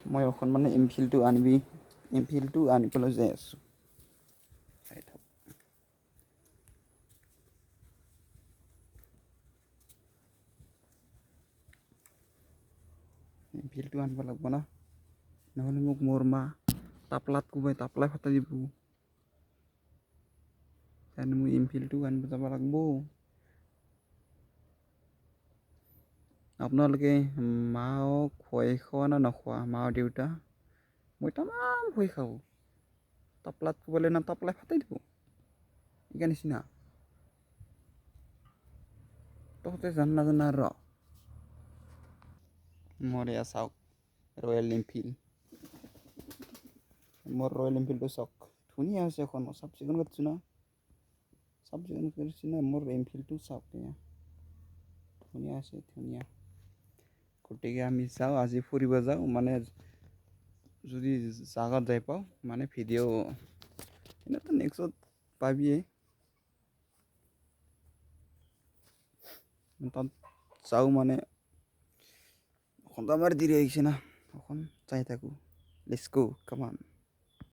মই এখন মানে এমফিলটো আনিবলৈ যাই আছোঁ। এমফিলটো আনিব লাগিব না, নহ'লে মোক মোৰ মা তাপলাই ফাটাই দিব। সেইকাৰণে মই এমফিলটো আনিব যাব লাগিব। আপোনালোকে মাক ভয় খোৱা না নোখোৱা, মা দেউতা? মই তামাম ভয় খাওঁ। তাপলাত কোবালে না তাপলাই ফাটাই দিব এনেকুৱা নিচিনা। তহঁতে নাজানা ৰ। মোৰ এয়া চাওক ৰয়েল এনফিল্ড। মোৰ ৰয়েল এনফিল্ডটো চাওক, ধুনীয়া হৈছে এখন, চাফ চিকুণ কৰিছোঁ না। মোৰ এনফিল্ডটো চাওক, ধুনীয়া আছে ধুনীয়া। গতিকে আমি যাওঁ আজি ফুৰিব যাওঁ, মানে যদি জাগাত যাই পাওঁ মানে ভিডিঅ' এনেতো নেক্সট পাবিয়েই। তাত যাওঁ মানে অকণ আমাৰ দেৰি হৈছে না, অকণ যাই থাকোঁ। Let's go, come on.